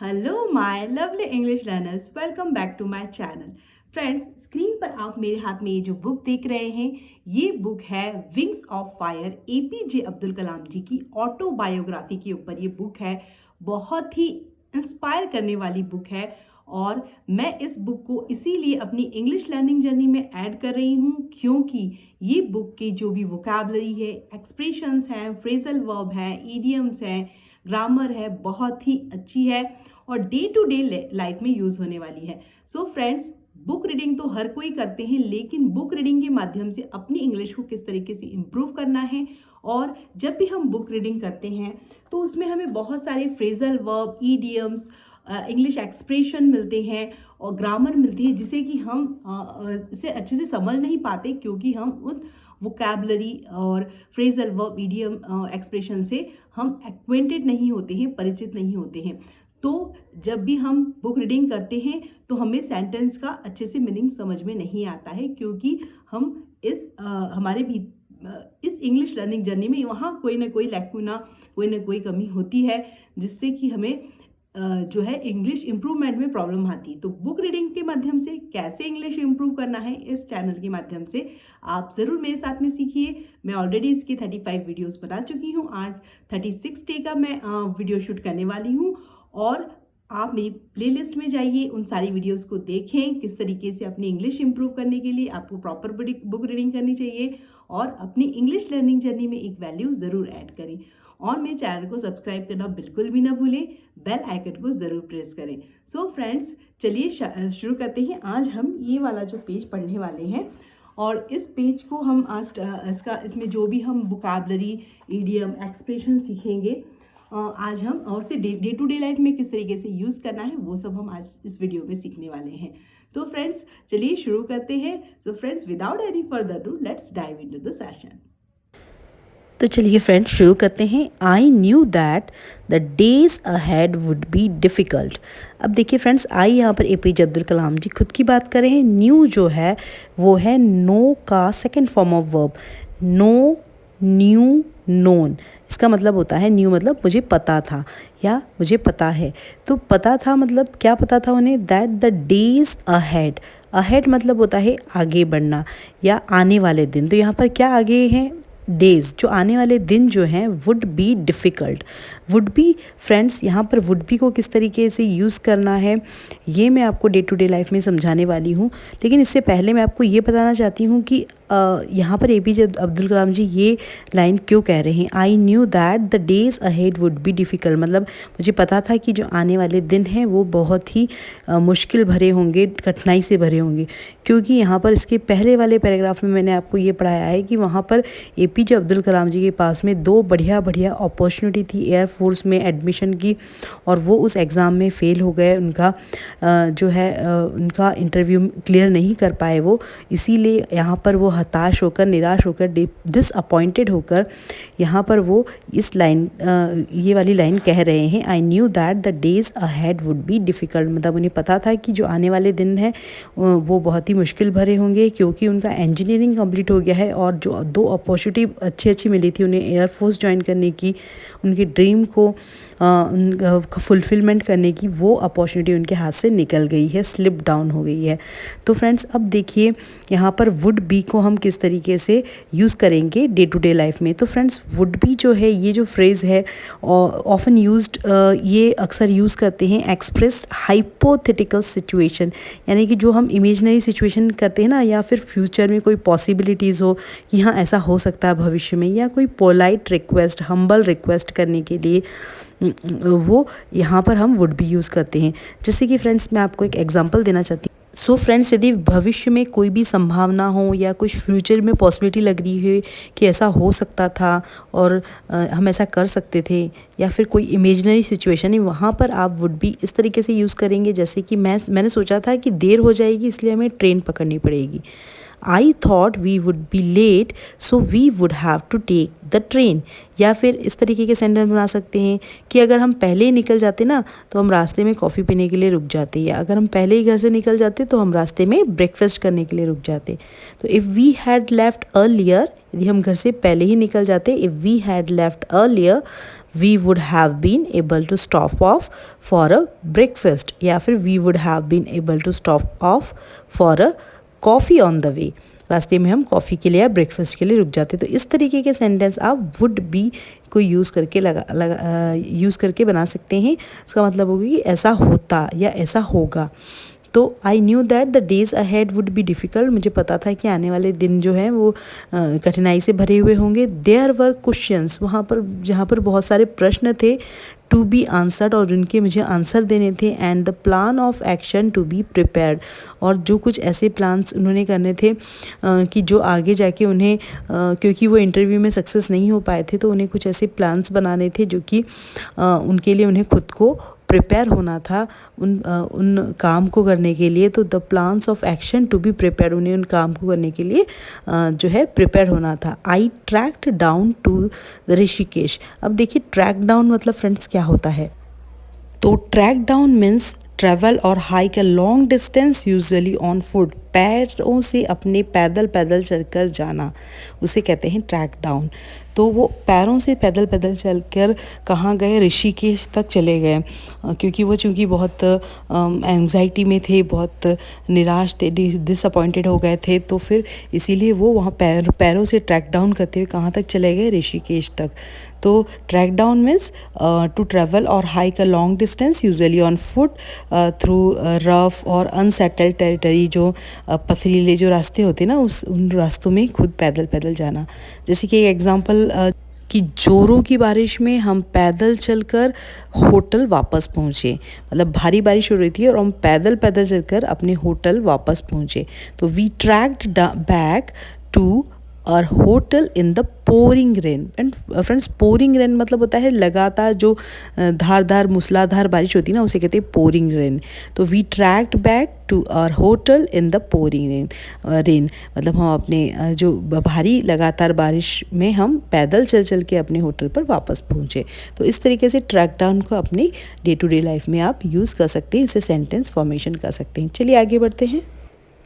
Hello my lovely English learners, welcome back to my channel. Friends, screen पर आप मेरे हाथ में ये जो बुक देख रहे हैं, ये बुक है Wings of Fire, APJ Abdul Kalam ji की ऑटोबायोग्राफी के ऊपर ये बुक है। बहुत ही इंस्पायर करने वाली बुक है और मैं इस बुक को इसीलिए अपनी इंग्लिश लर्निंग जर्नी में ऐड कर रही हूँ क्योंकि ये बुक की जो भी वोकैबुलरी है, एक्सप्रेशंस हैं, फ्रेजल वर्ब हैं, ईडियम्स हैं, ग्रामर है, बहुत ही अच्छी है और डे टू डे लाइफ में यूज़ होने वाली है। सो फ्रेंड्स, बुक रीडिंग तो हर कोई करते हैं, लेकिन बुक रीडिंग के माध्यम से अपनी इंग्लिश को किस तरीके से इम्प्रूव करना है। और जब भी हम बुक रीडिंग करते हैं तो उसमें हमें बहुत सारे phrasal verb, idioms, English expression मिलते हैं और ग्रामर मिलती है, जिसे कि हम इसे अच्छे से समझ नहीं पाते क्योंकि हम उन वोकैबुलरी और फ्रेजल वर्ब, ईडियम, एक्सप्रेशन से हम एक्वेंटेड नहीं होते हैं, परिचित नहीं होते हैं। तो जब भी हम बुक रीडिंग करते हैं तो हमें सेंटेंस का अच्छे से मीनिंग समझ में नहीं आता है क्योंकि हम हमारे भी इस इंग्लिश लर्निंग जर्नी में वहाँ कोई ना कोई लैकुना, कोई ना कोई कमी होती है जिससे कि हमें जो है इंग्लिश इम्प्रूवमेंट में प्रॉब्लम आती। तो बुक रीडिंग के माध्यम से कैसे इंग्लिश इम्प्रूव करना है, इस चैनल के माध्यम से आप ज़रूर मेरे साथ में सीखिए। मैं ऑलरेडी इसकी 35 वीडियोस बना चुकी हूँ। आज 36 डे का मैं वीडियो शूट करने वाली हूँ और आप मेरी प्लेलिस्ट में जाइए, उन सारी वीडियोस को देखें किस तरीके से अपनी इंग्लिश इंप्रूव करने के लिए आपको प्रॉपर बुक रीडिंग करनी चाहिए और अपनी इंग्लिश लर्निंग जर्नी में एक वैल्यू ज़रूर ऐड करें। और मेरे चैनल को सब्सक्राइब करना बिल्कुल भी ना भूलें, बेल आइकन को ज़रूर प्रेस करें। सो फ्रेंड्स, चलिए शुरू करते हैं। आज हम ये वाला जो पेज पढ़ने वाले हैं और इस पेज को हम आज इसमें जो भी हम वोकैबुलरी, ईडियम, एक्सप्रेशन सीखेंगे आज हम, और से डे टू डे लाइफ में किस तरीके से यूज़ करना है, वो सब हम आज इस वीडियो में सीखने वाले हैं। तो फ्रेंड्स, चलिए शुरू करते हैं। So friends, without any further do, let's dive into the session. तो चलिए फ्रेंड्स शुरू करते हैं। I knew that the days ahead would be difficult. अब देखिए फ्रेंड्स, आई यहाँ पर एपीजे अब्दुल कलाम जी खुद की बात कर रहे हैं। न्यू जो है वो है नो का second form of verb. Know, knew, known. इसका मतलब होता है, न्यू मतलब मुझे पता था या मुझे पता है। तो पता था मतलब क्या पता था उन्हें? That the days ahead. Ahead मतलब होता है आगे बढ़ना या आने वाले दिन। तो यहाँ पर क्या आगे हैं? डेज, जो आने वाले दिन जो हैं would be difficult. Would be friends, यहाँ पर वुड बी को किस तरीके से यूज़ करना है ये मैं आपको डे टू डे लाइफ में समझाने वाली हूँ। लेकिन इससे पहले मैं आपको ये बताना चाहती हूँ कि यहाँ पर एपीजे अब्दुल कलाम जी ये लाइन क्यों कह रहे हैं? I knew that the days ahead would be difficult. मतलब मुझे पता था कि जो आने वाले दिन हैं वो बहुत ही मुश्किल भरे होंगे, कठिनाई से भरे होंगे। क्योंकि यहाँ पर इसके पहले वाले पैराग्राफ में मैंने आपको ये पढ़ाया है कि वहाँ पर एपीजे अब्दुल कलाम जी के पास में 2 बढ़िया अपॉर्चुनिटी थी एयरफोर्स में एडमिशन की और वो उस एग्ज़ाम में फ़ेल हो गए। उनका जो है उनका इंटरव्यू क्लियर नहीं कर पाए वो, इसीलिए यहाँ पर वो हताश होकर, निराश होकर, डिसअपॉइंटेड होकर यहाँ पर वो इस लाइन, ये वाली लाइन कह रहे हैं। I knew that the days ahead would be difficult. मतलब उन्हें पता था कि जो आने वाले दिन हैं वो बहुत ही मुश्किल भरे होंगे क्योंकि उनका इंजीनियरिंग कंप्लीट हो गया है और जो 2 अपॉर्चुनिटी अच्छी मिली थी उन्हें एयरफोर्स ज्वाइन करने की, उनकी ड्रीम को फुलफिलमेंट करने की, वो अपॉर्चुनिटी उनके हाथ से निकल गई है, स्लिप डाउन हो गई है। तो फ्रेंड्स, अब देखिए यहाँ पर वुड बी को हम किस तरीके से यूज़ करेंगे डे टू डे लाइफ में। तो फ्रेंड्स, वुड बी जो है, ये जो फ्रेज़ है ऑफन यूज्ड, ये अक्सर यूज़ करते हैं एक्सप्रेस हाइपोथेटिकल सिचुएशन, यानी कि जो हम इमेजनरी सिचुएशन करते हैं ना, या फिर फ्यूचर में कोई पॉसिबिलिटीज़ हो, यहाँ ऐसा हो सकता है भविष्य में, या कोई पोलाइट रिक्वेस्ट, हम्बल रिक्वेस्ट करने के लिए वो यहाँ पर हम वुड बी यूज़ करते हैं। जैसे कि फ्रेंड्स, मैं आपको एक एग्जांपल देना चाहती हूँ। सो फ्रेंड्स, यदि भविष्य में कोई भी संभावना हो या कुछ फ्यूचर में पॉसिबिलिटी लग रही है कि ऐसा हो सकता था और हम ऐसा कर सकते थे, या फिर कोई इमेजिनरी सिचुएशन है, वहाँ पर आप वुड बी इस तरीके से यूज़ करेंगे। जैसे कि मैंने सोचा था कि देर हो जाएगी इसलिए हमें ट्रेन पकड़नी पड़ेगी। I thought we would be late, so we would have to take the train। या फिर इस तरीके के सेंटेंस बना सकते हैं कि अगर हम पहले ही निकल जाते ना तो हम रास्ते में कॉफ़ी पीने के लिए रुक जाते, या अगर हम पहले ही घर से निकल जाते तो हम रास्ते में ब्रेकफास्ट करने के लिए रुक जाते। तो if we had left earlier, यदि हम घर से पहले ही निकल जाते, if we had left earlier we would have been able to stop off for a breakfast, या फिर we would have been able to stop off for a coffee on the way, रास्ते में हम कॉफ़ी के लिए या breakfast के लिए रुक जाते। तो इस तरीके के सेंटेंस आप वुड बी को यूज़ करके यूज़ करके बना सकते हैं। इसका मतलब होगा कि ऐसा होता या ऐसा होगा। तो I knew that the days ahead would be difficult, मुझे पता था कि आने वाले दिन जो हैं वो कठिनाई से भरे हुए होंगे। देयर वर क्वेश्चंस, वहाँ पर जहाँ पर बहुत सारे प्रश्न थे, टू बी आंसर्ड, और उनके मुझे आंसर देने थे, and the plan of action to be prepared, और जो कुछ ऐसे प्लान्स उन्होंने करने थे कि जो आगे जाके उन्हें क्योंकि वो इंटरव्यू में सक्सेस नहीं हो पाए थे, तो उन्हें कुछ ऐसे प्लान्स बनाने थे जो कि उनके लिए उन्हें खुद को प्रिपेयर होना था उन काम को करने के लिए। तो the plans of action to be prepare, उन्हें उन काम को करने के लिए जो है प्रिपेयर होना था। आई ट्रैक्ड डाउन टू ऋषिकेश। अब देखिए ट्रैक डाउन मतलब फ्रेंड्स क्या होता है। तो ट्रैक डाउन मीन्स ट्रैवल और hike a long distance usually on foot, पैरों से अपने पैदल चलकर जाना, उसे कहते हैं ट्रैक डाउन। तो वो पैरों से पैदल चलकर कहाँ गए, ऋषिकेश तक चले गए, क्योंकि वो चूँकि बहुत एंग्जाइटी में थे, बहुत निराश थे, डिसअपॉइंटेड हो गए थे, तो फिर इसीलिए वो वहाँ पैरों से ट्रैक डाउन करते हुए कहाँ तक चले गए, ऋषिकेश तक। तो track down means to travel और hike a long distance usually on foot through rough और अनसेटल्ड टेरिटरी, जो पथरीले जो रास्ते होते हैं ना, उन रास्तों में खुद पैदल जाना। जैसे कि एक एग्जांपल कि जोरों की बारिश में हम पैदल चलकर होटल वापस पहुँचे, मतलब भारी बारिश हो रही थी और हम पैदल चलकर अपने होटल वापस पहुँचे। तो वी ट्रैक्ड बैक टू और hotel in the pouring rain. And friends, pouring rain मतलब होता है लगातार जो धारदार मूसलाधार बारिश होती है ना, उसे कहते हैं पोरिंग रेन। तो we tracked back to our hotel in the pouring rain मतलब हम अपने जो भारी लगातार बारिश में हम पैदल चल के अपने होटल पर वापस पहुँचे। तो इस तरीके से ट्रैक डाउन को अपनी डे टू डे लाइफ में आप यूज़ कर सकते हैं, इसे सेंटेंस फॉर्मेशन कर सकते हैं। चलिए आगे बढ़ते हैं।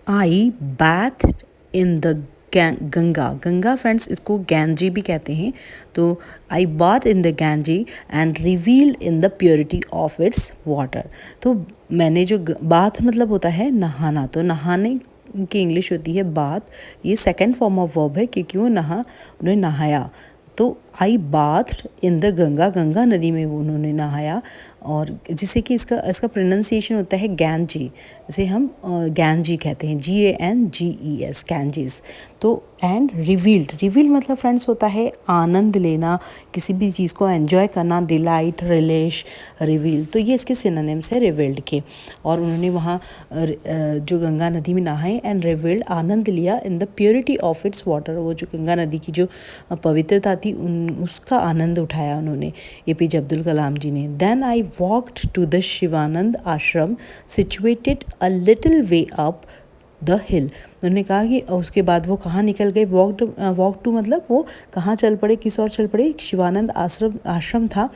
I bathe in the Ganga friends, इसको गैंजी भी कहते हैं। तो I bath in the Ganges and reveal in the purity of its water. तो मैंने जो बाथ मतलब होता है नहाना, तो नहाने की इंग्लिश होती है बाथ। ये सेकंड फॉर्म ऑफ वर्ब है क्योंकि वो उन्होंने नहाया। तो आई बाथ्ड इन द गंगा नदी में वो उन्होंने नहाया, और जिससे कि इसका प्रोनाउंसिएशन होता है गैंजी, जिसे हम गैंजी कहते हैं, GANGES, गैंजीज। तो एंड रिवील्ड मतलब फ्रेंड्स होता है आनंद लेना, किसी भी चीज़ को एंजॉय करना, डिलाइट, रिलिश, रिवील। तो ये इसके सिनोनिम्स है रिवील्ड के। और उन्होंने वहाँ जो गंगा नदी में नहाए एंड रिवील्ड, आनंद लिया इन the purity of its water, वो जो गंगा नदी की जो पवित्रता थी उसका आनंद उठाया उन्होंने, APJ अब्दुल कलाम जी ने। Then I walked to the Shivananda Ashram situated a little way up the hill। उन्होंने कहा कि उसके बाद वो कहाँ निकल गए, वॉक टू मतलब वो कहाँ चल पड़े, किस और चल पड़े, एक शिवानंद आश्रम था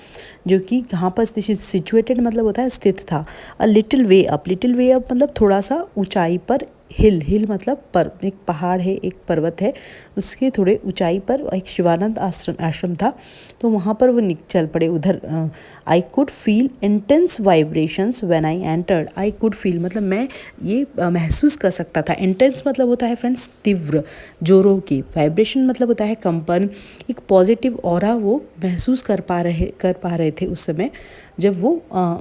जो कि कहाँ पर सिचुएटेड मतलब होता है स्थित था। अ लिटिल वे अप मतलब थोड़ा सा ऊंचाई पर, हिल मतलब एक पहाड़ है, एक पर्वत है, उसके थोड़े ऊंचाई पर एक शिवानंद आश्रम था। तो वहाँ पर वो चल पड़े उधर। I could feel intense vibrations when I entered. I could feel मतलब मैं ये महसूस कर सकता था। इंटेंस मतलब होता है फ्रेंड्स तीव्र, जोरों की। वाइब्रेशन मतलब होता है कंपन, एक पॉजिटिव ऑरा वो महसूस कर पा रहे थे उस समय जब वो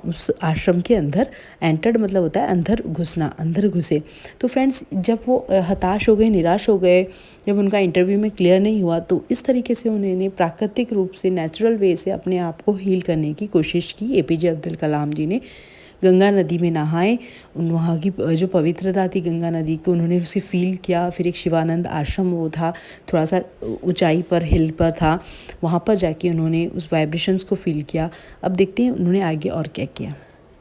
उस आश्रम के अंदर एंटर्ड मतलब होता है अंदर घुसना, अंदर घुसे। तो फ्रेंड्स जब वो हताश हो गए, निराश हो गए, जब उनका इंटरव्यू में क्लियर नहीं हुआ, तो इस तरीके से उन्होंने प्राकृतिक रूप से, नेचुरल वे से अपने आप को हील करने की कोशिश की। APJ अब्दुल कलाम जी ने गंगा नदी में नहाए, वहाँ की जो पवित्रता थी गंगा नदी को उन्होंने उसे फील किया। फिर एक शिवानंद आश्रम वो था, थोड़ा सा ऊंचाई पर, हिल पर था, वहाँ पर जाके उन्होंने उस वाइब्रेशंस को फील किया। अब देखते हैं उन्होंने आगे और क्या किया।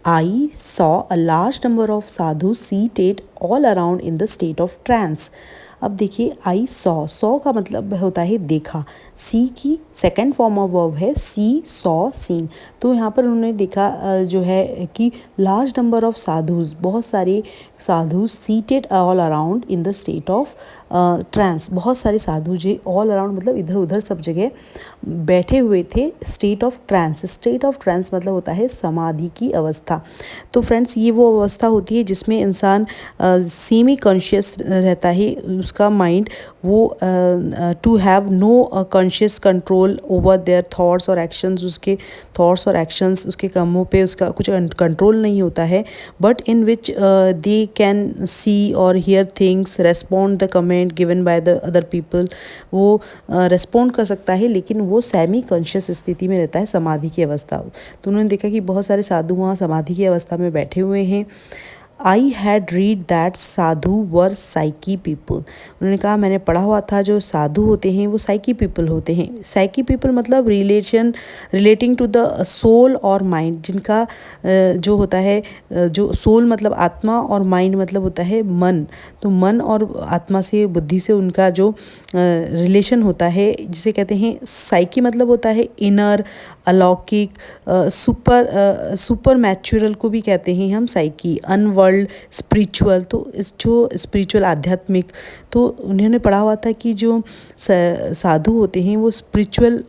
I saw a large number of sadhus seated all around in the state of trance। अब देखिए आई सॉ का मतलब होता है देखा, सी की सेकंड फॉर्म ऑफ वर्ब है सी सॉ सीन। तो यहाँ पर उन्होंने देखा जो है कि लार्ज नंबर ऑफ साधुज, बहुत सारे साधु seated all around in the state of trance, बहुत सारे साधु जो ऑल अराउंड मतलब इधर उधर सब जगह बैठे हुए थे state of trance. State of trance मतलब होता है समाधि की अवस्था। तो फ्रेंड्स ये वो अवस्था होती है जिसमें इंसान सेमी कॉन्शियस रहता है, उसका माइंड वो to have no conscious control over their thoughts और एक्शंस, उसके थॉट्स और एक्शंस उसके कामों पे उसका कुछ कंट्रोल नहीं होता है, but in which they can see और here things, respond the comment given by the other people, वो रेस्पॉन्ड कर सकता है लेकिन वो सेमी कॉन्शियस स्थिति में रहता है, समाधि की अवस्था। तो उन्होंने देखा कि बहुत सारे साधु वहाँ समाधि की अवस्था में बैठे हुए हैं। I had read that Sadhu were psyche people, उन्होंने कहा मैंने पढ़ा हुआ था जो साधु होते हैं वो साइकी पीपल होते हैं। साइकी पीपल मतलब रिलेटिंग टू द सोल और माइंड, जिनका जो होता है जो सोल मतलब आत्मा और माइंड मतलब होता है मन। तो मन और आत्मा से, बुद्धि से उनका जो रिलेशन होता है जिसे कहते हैं साइकी मतलब होता है इनर, अलौकिक, सुपर मैच्योरल को भी कहते हैं हम साइकी, अनवर्ल्ड, स्पिरिचुअल। तो इस जो स्पिरिचुअल आध्यात्मिक, तो उन्होंने पढ़ा हुआ था कि जो साधु होते हैं वो स्पिरिचुअल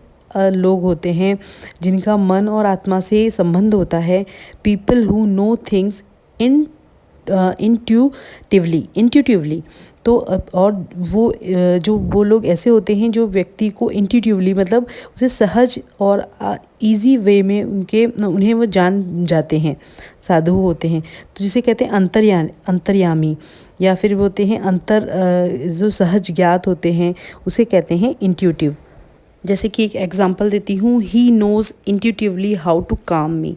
लोग होते हैं जिनका मन और आत्मा से संबंध होता है। People who know things intuitively. तो और वो लोग ऐसे होते हैं जो व्यक्ति को इंट्यूटिवली मतलब उसे सहज और इजी वे में उन्हें वो जान जाते हैं, साधु होते हैं। तो जिसे कहते हैं अंतर्यामी, या फिर वो होते हैं जो सहज ज्ञात होते हैं उसे कहते हैं इंट्यूटिव। जैसे कि एक एग्जांपल देती हूँ, he knows intuitively how to calm me,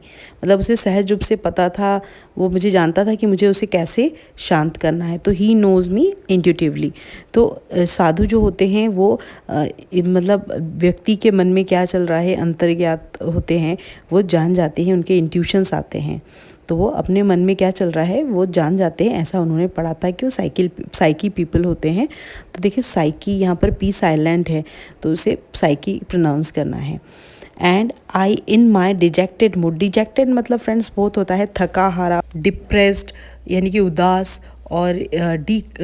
मतलब उसे सहज रूप से पता था, वो मुझे जानता था कि मुझे उसे कैसे शांत करना है। तो ही नोज़ मी इंट्यूटिवली। तो साधु जो होते हैं वो मतलब व्यक्ति के मन में क्या चल रहा है अंतर्ज्ञात होते हैं, वो जान जाते हैं, उनके इंट्यूशंस आते हैं, तो वो अपने मन में क्या चल रहा है वो जान जाते हैं। ऐसा उन्होंने पढ़ा था कि वो साइकी पीपल होते हैं। तो देखिए साइकी यहाँ पर पी साइलेंट है तो उसे साइकी प्रोनाउंस करना है। And I in my dejected mood, dejected मतलब फ्रेंड्स बहुत होता है थका हारा, डिप्रेस्ड यानी कि उदास, और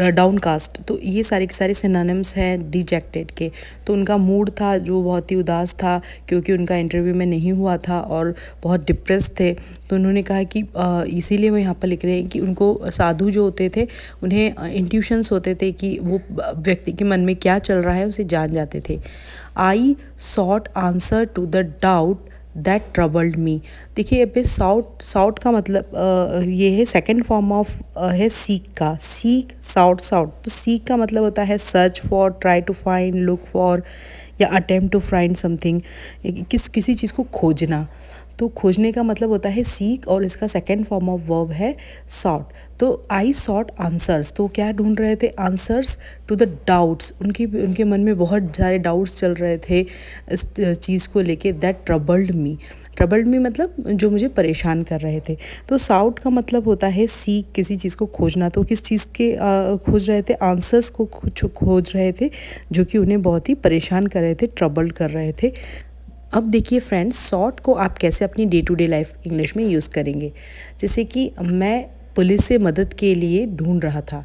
डाउनकास्ट, तो ये सारे के सारे सिनोनिम्स हैं डिजेक्टेड के। तो उनका मूड था जो बहुत ही उदास था क्योंकि उनका इंटरव्यू में नहीं हुआ था और बहुत डिप्रेस थे। तो उन्होंने कहा कि इसीलिए वो यहाँ पर लिख रहे हैं कि उनको साधु जो होते थे उन्हें इंट्यूशंस होते थे कि वो व्यक्ति के मन में क्या चल रहा है उसे जान जाते थे। I sought answer to the doubt that troubled me. देखिए अब साउट का मतलब ये है सेकंड फॉर्म ऑफ है सीक का, सीक साउट। तो सीक का मतलब होता है search for, try to find, look for, या अटेम्प्ट टू फाइंड समथिंग, किसी चीज़ को खोजना। तो खोजने का मतलब होता है सीक, और इसका सेकंड फॉर्म ऑफ वर्ब है सॉट। तो आई सॉट आंसर्स, तो क्या ढूंढ रहे थे, आंसर्स टू द डाउट्स, उनके मन में बहुत सारे डाउट्स चल रहे थे इस चीज़ को लेके, दैट ट्रबल्ड मी मतलब जो मुझे परेशान कर रहे थे। तो साउट का मतलब होता है सीक, किसी चीज़ को खोजना। तो किस चीज़ के खोज रहे थे, आंसर्स को खोज रहे थे जो कि उन्हें बहुत ही परेशान कर रहे थे, ट्रबल्ड कर रहे थे। अब देखिए फ्रेंड्स, सॉट को आप कैसे अपनी day to day life English में यूज़ करेंगे। जैसे कि मैं पुलिस से मदद के लिए ढूंढ रहा था,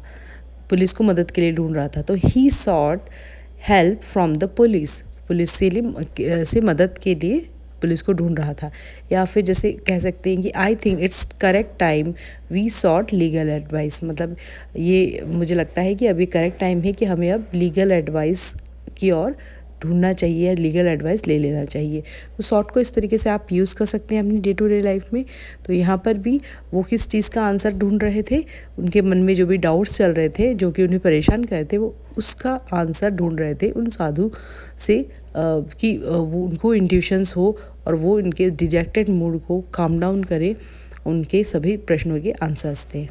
पुलिस को मदद के लिए ढूंढ रहा था, तो he sought help from the police से मदद के लिए पुलिस को ढूंढ रहा था। या फिर जैसे कह सकते हैं कि I think it's correct time we sought legal advice, मतलब ये मुझे लगता है कि अभी करेक्ट टाइम है कि हमें अब लीगल एडवाइस की ओर ढूंढना चाहिए, लीगल एडवाइस ले लेना चाहिए। तो सॉट को इस तरीके से आप यूज़ कर सकते हैं अपनी डे टू डे लाइफ में। तो यहाँ पर भी वो किस चीज़ का आंसर ढूंढ रहे थे, उनके मन में जो भी डाउट्स चल रहे थे जो कि उन्हें परेशान कर रहे थे, वो उसका आंसर ढूंढ रहे थे उन साधु से कि वो उनको इंट्यूशंस हो और वो उनके डिजेक्टेड मूड को काम डाउन करे, उनके सभी प्रश्नों के आंसर्स दें।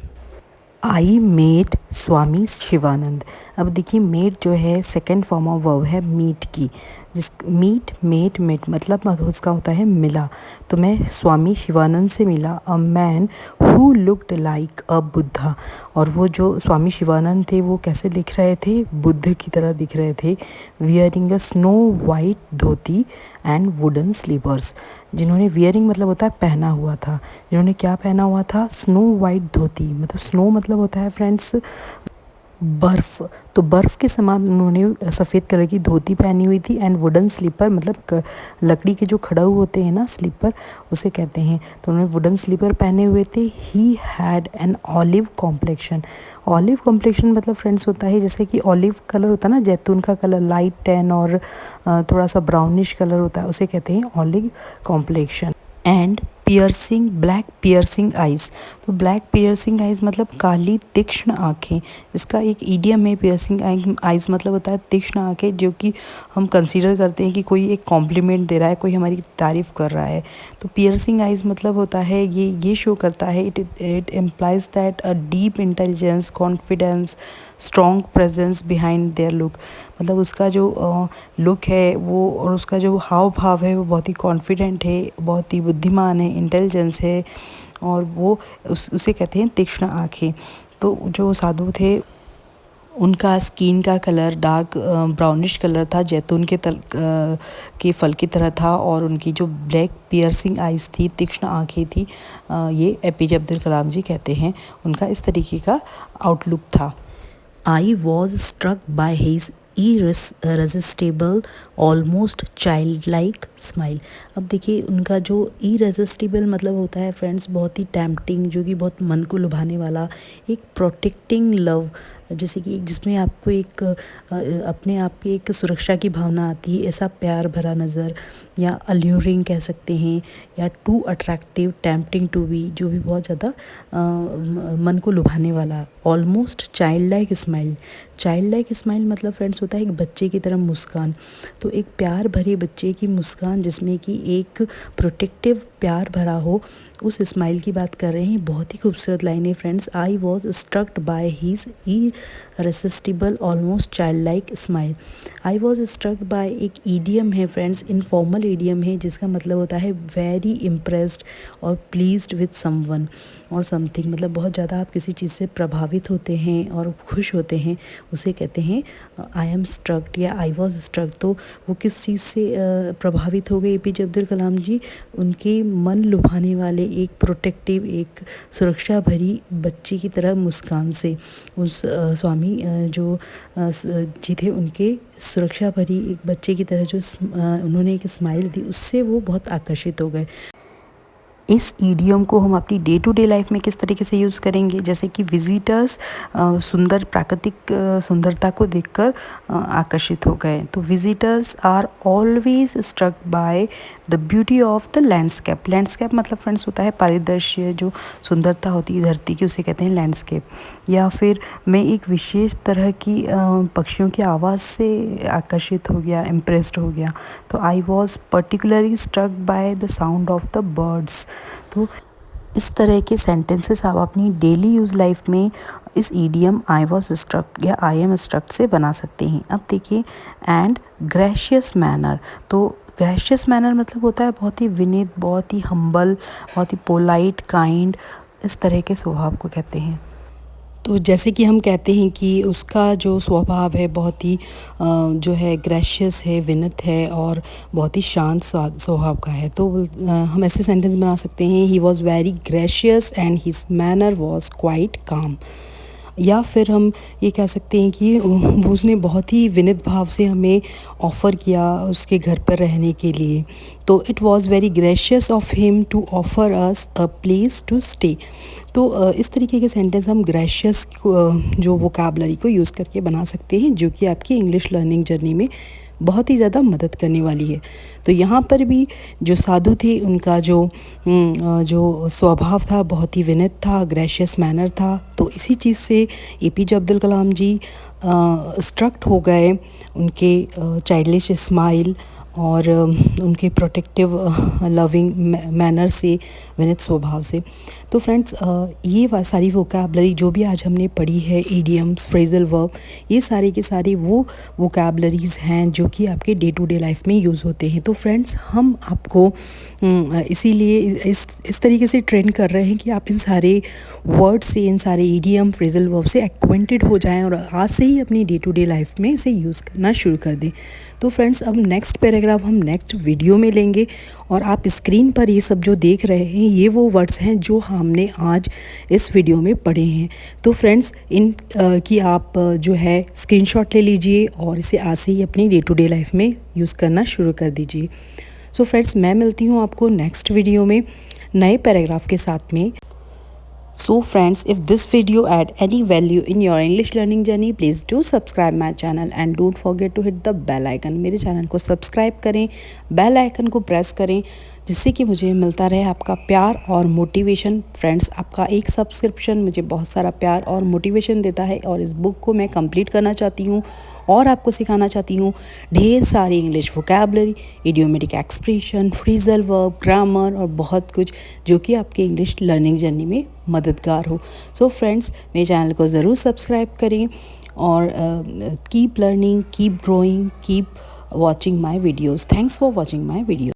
आई मेट स्वामी शिवानंद। अब देखिए मेट जो है सेकंड फॉर्म ऑफ वर्ब है मीट की। जिस मीट मेट मेट मतलब उसका होता है मिला। तो मैं स्वामी शिवानंद से मिला, a man who looked like अ बुद्धा। और वो जो स्वामी शिवानंद थे वो कैसे दिख रहे थे, बुद्ध की तरह दिख रहे थे। Wearing a snow white dhoti and wooden slippers. जिन्होंने वियरिंग मतलब होता है पहना हुआ था, जिन्होंने क्या पहना हुआ था, स्नो वाइट धोती। मतलब स्नो मतलब होता है फ्रेंड्स बर्फ़। तो बर्फ़ के समान उन्होंने सफ़ेद कलर की धोती पहनी हुई थी एंड वुडन स्लीपर मतलब लकड़ी के जो खड़ाऊ होते हैं ना स्लीपर, उसे कहते हैं। तो उन्होंने वुडन स्लीपर पहने हुए थे। He had an olive complexion. Olive complexion मतलब फ्रेंड्स होता है जैसे कि ऑलिव कलर होता है ना, जैतून का कलर, लाइट टैन और थोड़ा सा ब्राउनिश कलर होता है, उसे कहते हैं olive complexion. And piercing black piercing eyes. तो ब्लैक पियर्सिंग आइज़ मतलब काली तीक्ष्ण आँखें। इसका एक ईडियम है, पियर्सिंग आइज़ मतलब होता है तीक्ष्ण आँखें, जो कि हम कंसीडर करते हैं कि कोई एक कॉम्प्लीमेंट दे रहा है, कोई हमारी तारीफ़ कर रहा है। तो पियर्सिंग आइज़ मतलब होता है ये शो करता है, it implies that a deep intelligence, confidence, strong presence behind there look. मतलब उसका जो लुक है वो और उसका जो हाव भाव है वो बहुत ही कॉन्फिडेंट है, बहुत ही बुद्धिमान है, इंटेलिजेंस है, और वो उसे कहते हैं तीक्ष्ण आँखें। तो जो साधु थे उनका स्किन का कलर डार्क ब्राउनिश कलर था, जैतून के फल की तरह था, और उनकी जो ब्लैक पियर्सिंग आइज़ थी, तीक्ष्ण आँखें थी, ये एपीजे अब्दुल कलाम जी कहते हैं। उनका इस तरीके का आउटलुक था। I was struck by his irresistible, almost childlike smile। अब देखिए उनका जो irresistible मतलब होता है फ्रेंड्स बहुत ही टेम्पटिंग, जो कि बहुत मन को लुभाने वाला, एक प्रोटेक्टिंग लव, जैसे कि जिसमें आपको एक अपने आप की एक सुरक्षा की भावना आती है, ऐसा प्यार भरा नज़र, या अल्यूरिंग कह सकते हैं, या too attractive, tempting to be, जो भी बहुत ज़्यादा मन को लुभाने वाला। Almost child like smile. Child like smile मतलब फ्रेंड्स होता है एक बच्चे की तरह मुस्कान। तो एक प्यार भरे बच्चे की मुस्कान जिसमें कि एक प्रोटेक्टिव प्यार भरा हो, उस स्माइल की बात कर रहे हैं। बहुत ही खूबसूरत लाइन है friends. I was strucked by his irresistible almost child like smile. I was strucked by एक ईडियम है फ्रेंड्स, इनफॉर्मल ईडियम है, जिसका मतलब होता है वेरी इम्प्रेस्ड और प्लीज्ड विद समवन और समथिंग। मतलब बहुत ज़्यादा आप किसी चीज़ से प्रभावित होते हैं और खुश होते हैं, उसे कहते हैं आई एम स्ट्रक्ड या आई वॉज स्ट्रक्ड। तो वो किस चीज़ से प्रभावित हो गए एपीजे अब्दुल कलाम जी? उनके मन लुभाने वाले एक प्रोटेक्टिव, एक सुरक्षा भरी बच्ची की तरह मुस्कान से। उस स्वामी जो जी थे, उनके सुरक्षा भरी एक बच्चे की तरह जो उन्होंने एक स्माइल दी, उससे वो बहुत आकर्षित हो गए। इस ईडियम को हम अपनी डे टू डे लाइफ में किस तरीके से यूज़ करेंगे? जैसे कि विजिटर्स सुंदर प्राकृतिक सुंदरता को देखकर आकर्षित हो गए। तो visitors are always struck by the beauty of the landscape. Landscape मतलब फ्रेंड्स होता है परिदृश्य, जो सुंदरता होती है धरती की, उसे कहते हैं लैंडस्केप। या फिर मैं एक विशेष तरह की पक्षियों की आवाज़ से आकर्षित हो गया, इम्प्रेस्ड हो गया। तो I was particularly struck by the sound of the birds. तो इस तरह के सेंटेंसेस आप अपनी डेली यूज़ लाइफ में इस ईडियम आई वॉज स्ट्रक या आई एम स्ट्रक से बना सकते हैं। अब देखिए एंड ग्रेशियस मैनर। तो ग्रेशियस मैनर मतलब होता है बहुत ही विनीत, बहुत ही हम्बल, बहुत ही पोलाइट, काइंड, इस तरह के स्वभाव को कहते हैं। तो जैसे कि हम कहते हैं कि उसका जो स्वभाव है बहुत ही जो है ग्रेशियस है, विनम्र है और बहुत ही शांत स्वभाव का है। तो हम ऐसे सेंटेंस बना सकते हैं, he was very gracious and his manner was quite calm. या फिर हम ये कह सकते हैं कि उसने बहुत ही विनीत भाव से हमें ऑफ़र किया उसके घर पर रहने के लिए। तो it was very gracious of him to offer us a place to stay. तो इस तरीके के सेंटेंस हम ग्रेशियस जो वोकैबुलरी को यूज़ करके बना सकते हैं, जो कि आपकी इंग्लिश लर्निंग जर्नी में बहुत ही ज़्यादा मदद करने वाली है। तो यहाँ पर भी जो साधु थे उनका जो स्वभाव था बहुत ही विनीत था, ग्रेशियस मैनर था। तो इसी चीज़ से एपीजे अब्दुल कलाम जी स्ट्रक्ट हो गए उनके चाइल्डिश स्माइल और उनके प्रोटेक्टिव लविंग मैनर से, विनीत स्वभाव से। तो फ्रेंड्स ये सारी वोकैबलरी जो भी आज हमने पढ़ी है, इडियम्स, फ्रेजल वर्ब, ये सारे के सारे वो वोकैबलरीज़ हैं जो कि आपके डे टू डे लाइफ में यूज़ होते हैं। तो फ्रेंड्स हम आपको इसीलिए इस तरीके से ट्रेन कर रहे हैं कि आप इन सारे वर्ड से, इन सारे इडियम, फ्रेजल वर्ब से एक्वेंटेड हो जाएं और आज से ही अपनी डे टू डे लाइफ में इसे यूज़ करना शुरू कर दें। तो फ्रेंड्स अब नेक्स्ट पैराग्राफ हम नेक्स्ट वीडियो में लेंगे और आप स्क्रीन पर ये सब जो देख रहे हैं ये वो वर्ड्स हैं जो हमने आज इस वीडियो में पढ़े हैं। तो फ्रेंड्स इन की आप जो है स्क्रीनशॉट ले लीजिए और इसे आज से ही अपनी डे टू डे लाइफ में यूज़ करना शुरू कर दीजिए। सो फ्रेंड्स मैं मिलती हूँ आपको नेक्स्ट वीडियो में नए पैराग्राफ के साथ में। So friends, if this video add any value in your English learning journey, please do subscribe my channel and don't forget to hit the bell icon। मेरे चैनल को सब्सक्राइब करें, bell icon को press करें, जिससे कि मुझे मिलता रहे आपका प्यार और मोटिवेशन। फ्रेंड्स आपका एक सब्सक्रिप्शन मुझे बहुत सारा प्यार और मोटिवेशन देता है और इस बुक को मैं कंप्लीट करना चाहती हूँ और आपको सिखाना चाहती हूँ ढेर सारी English vocabulary, idiomatic expression, phrasal verb, grammar और बहुत कुछ जो कि आपके इंग्लिश लर्निंग जर्नी में मददगार हो। सो फ्रेंड्स मेरे चैनल को ज़रूर सब्सक्राइब करें और keep learning, keep growing, keep watching my videos. Thanks for watching my video.